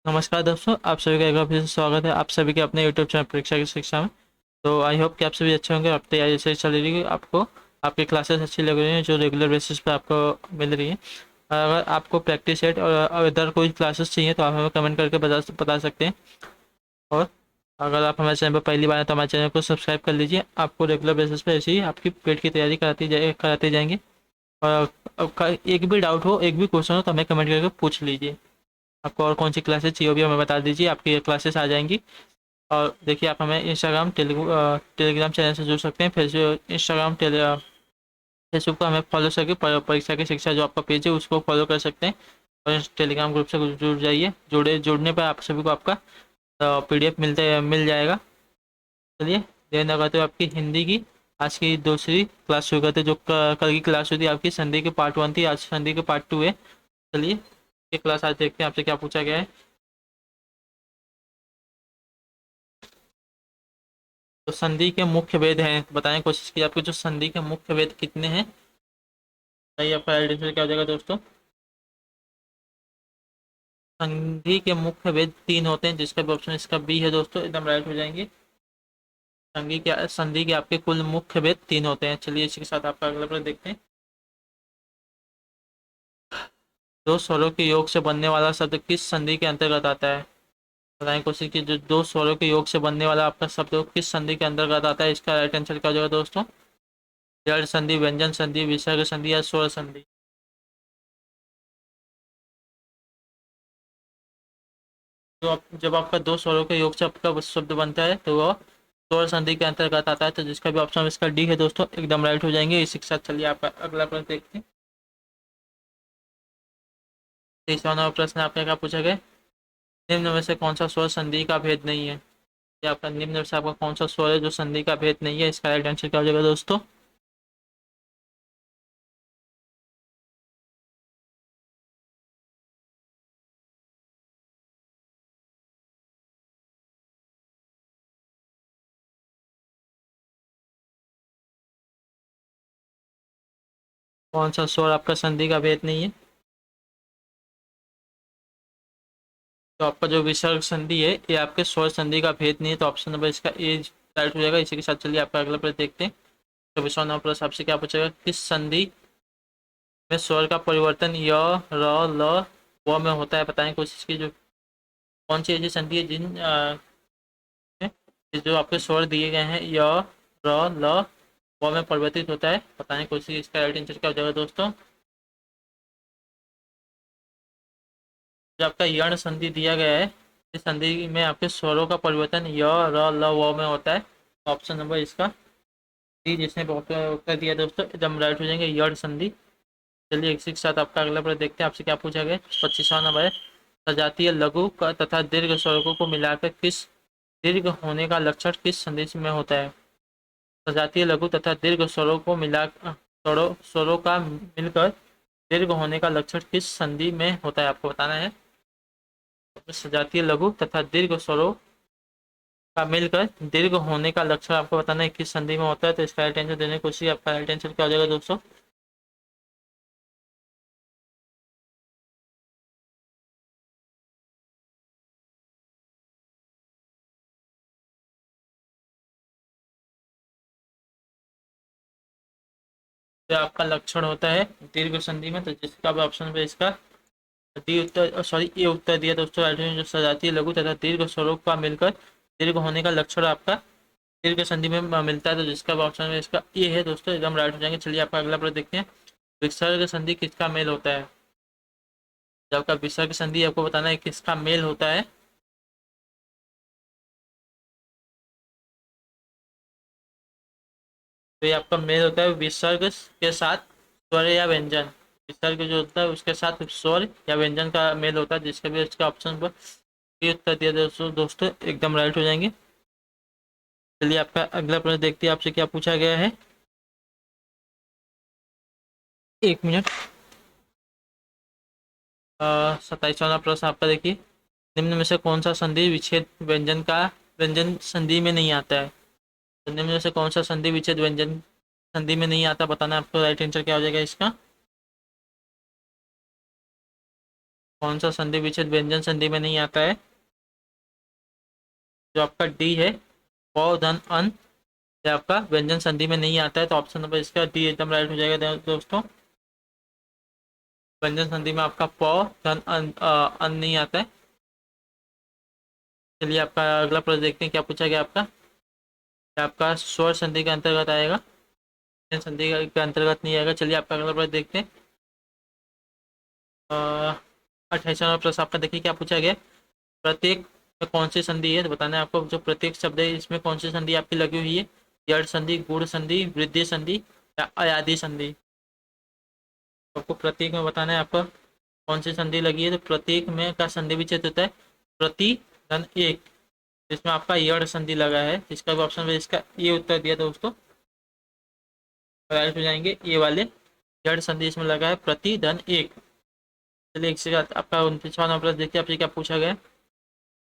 नमस्कार दोस्तों, आप सभी का एक बार फिर से स्वागत है आप सभी के अपने यूट्यूब चैनल परीक्षा की शिक्षा में। तो आई होप कि आप सभी अच्छे होंगे। आप तैयारी सही चल रही है, आपको आपकी क्लासेस अच्छी लग रही हैं जो रेगुलर बेसिस पे आपको मिल रही है। अगर आपको प्रैक्टिस सेट और अदर कोई क्लासेस चाहिए तो आप हमें कमेंट करके बता सकते हैं। और अगर आप हमारे चैनल पर पहली बार हैं तो हमारे चैनल को सब्सक्राइब कर लीजिए। आपको रेगुलर बेसिस पे ऐसे ही आपकी पेट की तैयारी कराते जाएंगे। और आपका एक भी डाउट हो, एक भी क्वेश्चन हो तो हमें कमेंट करके पूछ लीजिए। आपको और कौन सी क्लासेस चाहिए भी हमें बता दीजिए, आपकी क्लासेस आ जाएंगी। और देखिए, आप हमें टेलीग्राम चैनल से जुड़ सकते हैं। फेसबुक पर हमें फॉलो करके परीक्षा की शिक्षा जो आपका पेज है उसको फॉलो कर सकते हैं। और इस टेलीग्राम ग्रुप से जुड़ जाइए। जुड़ने पर आप सभी को आपका पीडीएफ मिल जाएगा। चलिए, देर न करते हुए आपकी हिंदी की आज की दूसरी क्लास शुरू करते हैं। जो कल की क्लास हुई थी आपकी संधि के पार्ट 1 थी, आज संधि के पार्ट 2 है। चलिए, ये क्लास आज देखते हैं आपसे क्या पूछा गया है। तो संधि के मुख्य भेद हैं, बताने की कोशिश की आपकी। जो संधि के मुख्य भेद कितने हैं, सही आपका आइडेंटिफाई क्या हो जाएगा दोस्तों। संधि के मुख्य भेद 3 होते हैं, जिसका भी ऑप्शन इसका बी है दोस्तों, एकदम राइट हो जाएंगे। संधि के आपके कुल मुख्य भेद 3 होते हैं। चलिए, इसी के साथ आपका अगला प्रश्न देखते हैं। दो स्वरों के योग से बनने वाला शब्द किस संधि के अंतर्गत आता है। बताने की कोशिश की। जो दो स्वरों के योग से बनने वाला आपका शब्द किस संधि के अंतर्गत आता है, इसका राइट आंसर क्या हो जाएगा दोस्तों। जड़ संधि, व्यंजन संधि, विसर्ग संधि या स्वर संधि। जब आपका दो स्वरों के योग से आपका शब्द बनता है तो वह स्वर संधि के अंतर्गत आता है। तो जिसका भी ऑप्शन इसका डी है दोस्तों, एकदम राइट हो जाएंगे। इसी के साथ चलिए आपका अगला प्रश्न देखते हैं। 23वां प्रश्न आपका क्या पूछा गया। निम्न में से कौन सा स्वर संधि का भेद नहीं है। ये आपका निम्न में से आपका कौन सा स्वर है जो संधि का भेद नहीं है, इसका राइट आंसर क्या हो जाएगा दोस्तों। कौन सा स्वर आपका संधि का भेद नहीं है। तो आपका जो विसर्ग संधि है ये आपके स्वर संधि का भेद नहीं है। तो ऑप्शन नंबर इसका ए राइट हो जाएगा। इसी के साथ चलिए आपका अगला प्रश्न देखते हैं। 24वां प्रश्न आपसे क्या पूछेगा। किस संधि में स्वर का परिवर्तन य, र, ल, व में होता है। बताने की कोशिश की। जो कौन सी ऐसी संधि है जो आपके स्वर दिए गए हैं य, र, ल, व में परिवर्तित होता है। बताने की कोशिश। इसका राइट आंसर क्या हो जाएगा दोस्तों। जो आपका यण संधि दिया गया है, इस संधि में आपके स्वरों का परिवर्तन य, र, ल, व में होता है। ऑप्शन नंबर इसका डी, जिसने उत्तर दिया दोस्तों, एकदम राइट हो जाएंगे, यण संधि। चलिए, इसी के साथ आपका अगला प्रश्न देखते हैं। आपसे क्या पूछा गया। 25वां नंबर है। सजातीय लघु तथा दीर्घ स्वरों को मिलाकर किस दीर्घ होने का लक्षण किस संधि में होता है। सजातीय लघु तथा दीर्घ स्वरों को मिला स्वरों का मिलकर दीर्घ होने का लक्षण किस संधि में होता है, आपको बताना है। सजातीय लघु तथा दीर्घ स्वरों का मिलकर दीर्घ होने का लक्षण आपको बताना है किस संधि में होता है। तो इसका राइट आंसर देने की कोशिश। आपका राइट आंसर क्या हो जाएगा दोस्तों। तो आपका लक्षण होता है दीर्घ संधि में। तो जिसका भी ऑप्शन पे इसका डी उत्तर, सॉरी ए उत्तर दिया दोस्तों। राइट आंसर जो सजातीय लघु तथा दीर्घ स्वरों का मिलकर दीर्घ होने का लक्षण आपका दीर्घ संधि में मिलता है। तो जिसका भी ऑप्शन है इसका ए है दोस्तों, एकदम राइट हो जाएंगे। चलिए आपका अगला प्रश्न देखते हैं। विसर्ग संधि किसका मेल होता है। जब आपका विसर्ग संधि आपको बताना है किसका मेल होता है। तो ये आपका मेल होता है विसर्ग के साथ स्वर या व्यंजन। विसर्ग जो होता है उसके साथ स्वर या व्यंजन का मेल होता है। जिसका भी इसका ऑप्शन पर ये उत्तर दिया दोस्तों, एकदम राइट हो जाएंगे। चलिए आपका अगला प्रश्न देखते हैं। आपसे क्या पूछा गया है। एक मिनट। 27वां प्रश्न आपका देखिए। निम्न में से कौन सा संधि विच्छेद व्यंजन संधि में नहीं आता है। तो निम्न में से कौन सा संधि विच्छेद व्यंजन संधि में नहीं आता, बताना है आपको। राइट आंसर क्या हो जाएगा इसका। कौन सा संधि विच्छेद व्यंजन संधि में नहीं आता है? जो आपका डी है, प धन अन, ये आपका व्यंजन संधि में नहीं आता है, तो ऑप्शन नंबर इसका डी एकदम राइट हो जाएगा दोस्तों। व्यंजन संधि में आपका प धन अन नहीं आता है। चलिए आपका अगला प्रश्न देखते हैं क्या पूछा गया आपका। आपका स्वर संधि के अंतर्गत आएगा, व्यंजन संधि के अंतर्गत नहीं आएगा। चलिए आपका अगला प्रश्न देखते हैं। 28वां प्रश्न आपका देखिए क्या पूछा गया। प्रत्येक में कौन सी संधि है, तो बताना है आपको। जो प्रत्येक शब्द है इसमें कौन सी संधि आपकी लगी हुई है? जड़ संधि, गुण संधि, वृद्धि संधि या अयादि संधि। आपको प्रत्येक में बताना है आपको कौन सी संधि लगी है। तो प्रत्येक में का संधि विच्छेद होता है प्रति धन एक, जिसमें आपका यड़ संधि लगा है, जिसका भी ऑप्शन में इसका ये उत्तर दिया दोस्तों, राइट हो जाएंगे ये वाले। जड़ संधि इसमें लगा है प्रति धन एक। चलिए एक से आपका 29वां प्रश्न देखिए आपसे क्या पूछा गया।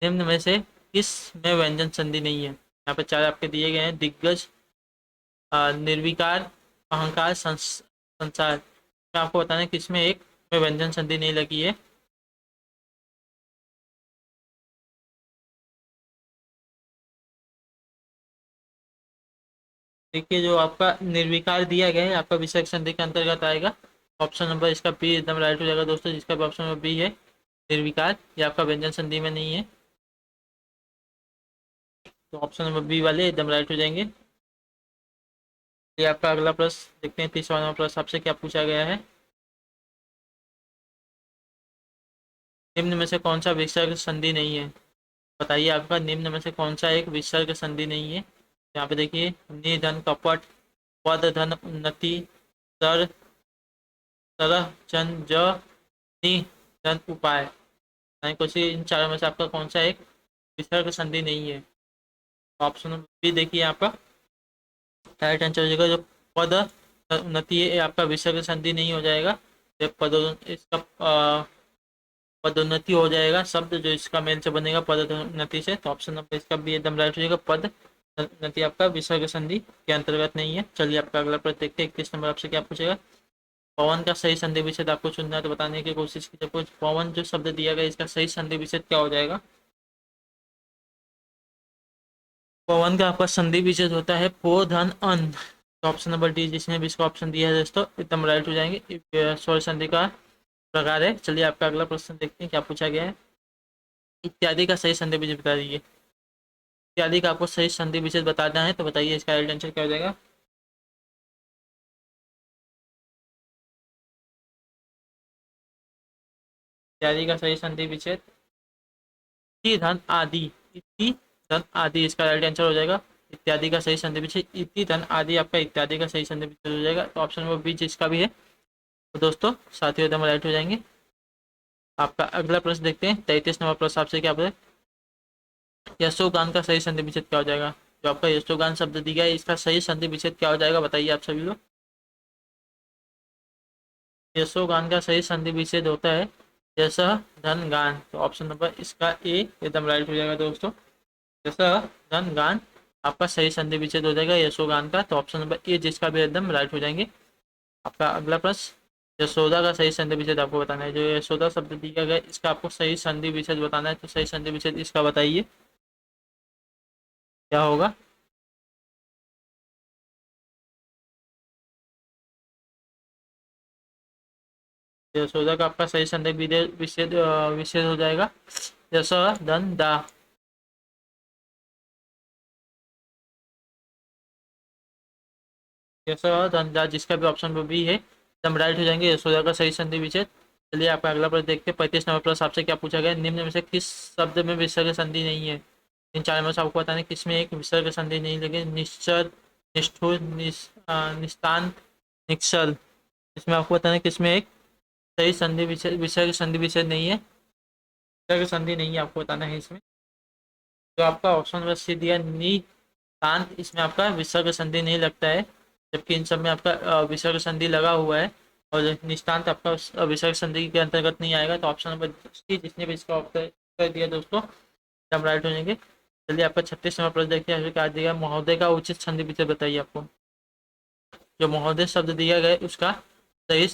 निम्न में से किस में व्यंजन संधि नहीं है? यहाँ पे चार आपके दिए गए हैं। दिग्गज, निर्विकार, अहंकार, संसार। आपको बताना है किसमें एक में व्यंजन संधि नहीं लगी है। देखिए जो आपका निर्विकार दिया गया है आपका विसर्ग संधि के अंतर्गत आएगा। ऑप्शन नंबर इसका बी एकदम राइट हो जाएगा दोस्तों, जिसका भी ऑप्शन नंबर बी है निर्विकार, ये आपका व्यंजन संधि में नहीं है। तो ऑप्शन नंबर बी वाले एकदम राइट हो जाएंगे। ये आपका अगला प्रश्न देखते हैं। 30वां प्रश्न आपसे क्या पूछा गया है। निम्न में से कौन सा विसर्ग संधि नहीं है? बताइए आपका निम्न में से कौन सा एक विसर्ग संधि नहीं है। यहाँ पे देखिए निधन, कपट, पद धन, उन्नति, सर, तरह, चंद, ज, नि, धन, उपाय। कुछ इन चारों में से आपका कौन सा एक विसर्ग संधि नहीं है? ऑप्शन नंबर बी देखिए आपका राइट आंसर हो जाएगा। जो पद उन्नति है ये आपका विसर्ग संधि नहीं हो जाएगा। जब पद इसका पदोन्नति हो जाएगा शब्द जो इसका मेल से बनेगा पदोन्नति से, तो ऑप्शन नंबर इसका भी एकदम राइट हो जाएगा। पदोन्नति आपका विसर्ग संधि के अंतर्गत नहीं है। चलिए आपका अगला प्रश्न देखते हैं। 31 नंबर आपसे क्या पूछेगा। पवन का सही संधि विच्छेद आपको चुनना है, तो बताने की कोशिश कीजिए। कुछ पवन जो शब्द दिया गया इसका सही संधि विच्छेद क्या हो जाएगा। पवन का आपका संधि विच्छेद होता है पो धन अन, तो ऑप्शन नंबर डी जिसने भी इसका ऑप्शन दिया है दोस्तों एकदम राइट हो जाएंगे। स्वर संधि का प्रकार है। चलिए आपका अगला प्रश्न देखते हैं क्या पूछा गया है। इत्यादि का सही संधि विच्छेद बता दीजिए। इत्यादि का आपको सही संधि विच्छेद बताना है, तो बताइए इसका राइट आंसर क्या हो जाएगा। इत्यादि का सही संधि विच्छेद इति धन आदि, इति धन आदि इसका राइट आंसर हो जाएगा। इत्यादि का सही संधि विच्छेद इति धन आदि आपका इत्यादि का सही संधि विच्छेद हो जाएगा। तो ऑप्शन नंबर बी जिसका भी है तो दोस्तों साथियों एकदम राइट हो जाएंगे। आपका अगला प्रश्न देखते हैं। 33 नंबर प्रश्न आपसे क्या बोले। यशोगान का सही संधि विच्छेद क्या हो जाएगा। जो आपका यशोगान शब्द दिया है इसका सही संधि विच्छेद क्या हो जाएगा, बताइए आप सभी लोग। यशोगान का सही संधि विच्छेद होता है यश धन गान, तो ऑप्शन नंबर इसका ए एकदम राइट हो जाएगा दोस्तों। यश धन गान आपका सही संधि विच्छेद हो जाएगा यशोगान का, तो ऑप्शन नंबर ए जिसका भी एकदम राइट हो जाएंगे। आपका अगला प्रश्न यशोदा का सही संधि विच्छेद आपको बताना है। जो यशोदा शब्द दिया गया इसका आपको सही संधि विच्छेद बताना है, तो सही संधि विच्छेद इसका बताइए क्या होगा। यशोदा का आपका सही संधि विच्छेद विच्छेद हो जाएगा यश धन दा। यशो धन दा जिसका भी ऑप्शन में बी है एकदम राइट हो जाएंगे यशोदा का सही संधि विच्छेद। चलिए आपका अगला प्रश्न देखते हैं। 35 नंबर प्रश्न आपसे क्या पूछा गया। निम्न में से किस शब्द में विसर्ग संधि नहीं है। इन चार में से आपको बताना है किसमें एक विसर्ग संधि नहीं लगे। निश्चर, निष्ठुर, निस्तान, निक्षल। इसमें आपको बताना है किसमें एक सही संधि विच्छेद विसर्ग संधि विच्छेद नहीं है। विसर्ग संधि नहीं है आपको बताना है इसमें। जो आपका ऑप्शन नंबर सी दिया नितांत, इसमें आपका विसर्ग संधि नहीं लगता है, जबकि इन सब में आपका विसर्ग संधि लगा हुआ है। और निष्ठांत आपका विसर्ग संधि के अंतर्गत नहीं आएगा, तो ऑप्शन नंबर सी जिसने भी इसका उत्तर दिया दोस्तों एकदम राइट हो जाएंगे। चलिए आपका 36 नंबर प्रश्न देखिए क्या दिया। महोदय का उचित संधि विच्छेद बताइए आपको। जो महोदय शब्द दिया गया उसका सही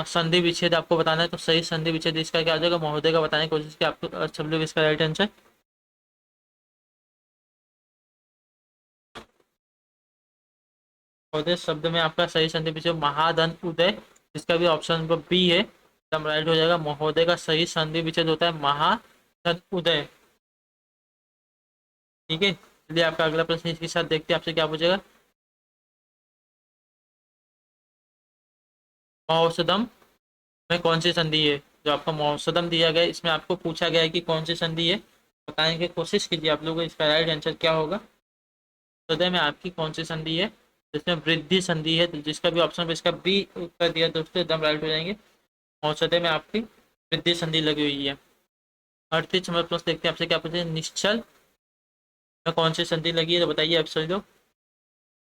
संधि विच्छेद आपको बताना है, तो सही संधि विच्छेद इसका क्या हो जाएगा, महोदय का बताने की कोशिश की आपको, सब लोग इसका राइट आंसर। महोदय शब्द में आपका सही संधि विच्छेद महाधन उदय, इसका भी ऑप्शन नंबर बी है, एकदम राइट हो जाएगा। महोदय का सही संधि विच्छेद होता है महाधन उदय। ठीक है, चलिए आपका अगला प्रश्न इसके साथ देखते हैं आपसे क्या पूछेगा। महोत्सदम में कौन सी संधि है, जो आपका महोत्सदम दिया गया है इसमें आपको पूछा गया है कि कौन सी संधि है, बताने की कोशिश कीजिए आप लोगों को, इसका राइट आंसर क्या होगा। हृदय में आपकी कौन सी संधि है, जिसमें वृद्धि संधि है, तो जिसका भी ऑप्शन पे इसका बी उत्तर दिया दोस्तों, एकदम राइट हो जाएंगे। औषधे में आपकी वृद्धि संधि लगी हुई है। 38 नंबर प्रश्न देखते हैं आपसे क्या पूछे, निश्चल में कौन सी संधि लगी है, तो बताइए आप सभी लोग।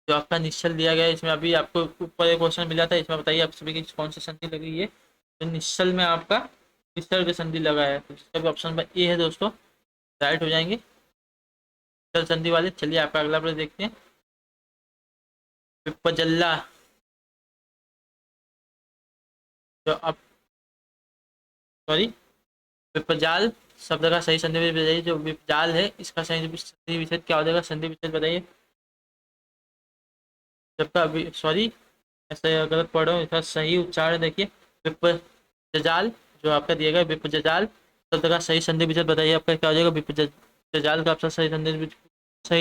जो आपका निश्चल दिया गया है इसमें अभी आपको ऊपर एक क्वेश्चन मिला था, इसमें बताइए आप सभी की कौन सी संधि लगी है। तो निश्चल में आपका विसर्ग संधि लगा है, तो जिसका भी ऑप्शन नंबर ए है दोस्तों, राइट हो जाएंगे निश्चल संधि वाले। चलिए आपका अगला प्रश्न देखते हैं। विपजल्ला, जो आप सॉरी विपजाल शब्द का सही संधि विच्छेद बताइए। जो विपजाल है इसका सही संधि विच्छेद क्या हो जाएगा, संधि विच्छेद बताइए। जबका सॉरी ऐसे गलत पढ़ रहा हूँ, इसका सही उच्चारण देखिए, विपजजाल जो आपका दिया गया विपजजाल शब्द का सही संधि विच्छेद बताइए, आपका क्या हो जाएगा। विपजजाल का आपका सही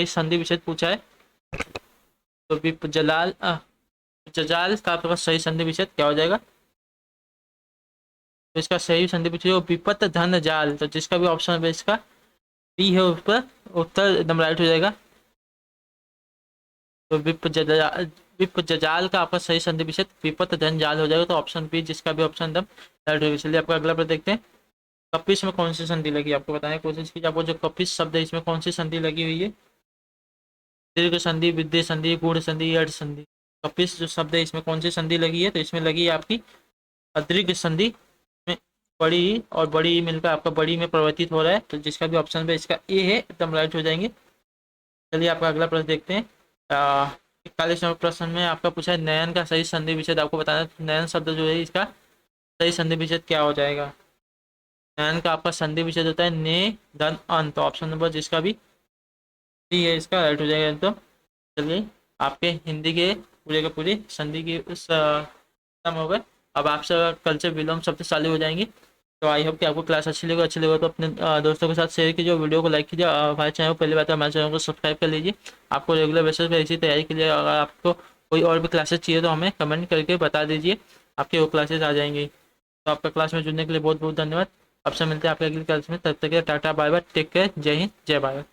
संधि विच्छेद पूछा है, तो विपजलाल जजाल का आपके पास सही संधि विच्छेद क्या हो जाएगा। तो इसका सही संधि विच्छेद विपत धन जाल, तो जिसका भी ऑप्शन है इसका बी है, उस पर उत्तर एकदम राइट हो जाएगा। तो विप जजाल का आपका सही संधि विच्छेद विपत धन जाल हो जाएगा, तो ऑप्शन बी, जिसका भी ऑप्शन एकदम राइट होगा। चलिए आपका अगला प्रश्न देखते हैं। कपिस में कौन सी संधि लगी, आपको बताने की कोशिश कीजिए। आपको जो कपिस शब्द है इसमें कौन सी संधि लगी हुई है, दीर्घ संधि, विद्धि संधि, गूढ़ संधि, अर्ध संधि। कपिस जो शब्द है इसमें कौन सी संधि लगी है, तो इसमें लगी है आपकी अदीर्घ संधि में, बड़ी और बड़ी मिलकर आपका बड़ी में परिवर्तित हो रहा है, तो जिसका भी ऑप्शन है इसका ए है, एकदम राइट हो जाएंगे। चलिए आपका अगला प्रश्न देखते हैं। 41 नंबर प्रश्न में आपका पूछा है नयन का सही संधि विच्छेद आपको बताना है। नयन शब्द जो है इसका सही संधि विच्छेद क्या हो जाएगा। नयन का आपका संधि विच्छेद होता है ने धन अन, तो ऑप्शन नंबर जिसका भी डी है इसका राइट हो जाएगा। तो चलिए आपके हिंदी के पूरे के पूरे संधि की उस खत्म हो गए। अब आपसे कल से विलोम शब्द चालू हो जाएंगे। तो आई होप कि आपको क्लास अच्छी लगे तो अपने दोस्तों के साथ शेयर कीजिए, वीडियो को लाइक कीजिए। हमारे चैनल को पहली बात है हमारे चैनल को सब्सक्राइब कर लीजिए। आपको रेगुलर बेसिस पे इसी तैयारी के लिए अगर आपको कोई और भी क्लासेस चाहिए तो हमें कमेंट करके बता दीजिए, आपकी वो क्लासेस आ जाएंगी। तो आपका क्लास में जुड़ने के लिए बहुत बहुत धन्यवाद। आपसे मिलते हैं आपके अगली क्लास में, तब तक के tata bye bye, take care, जय हिंद जय भारत।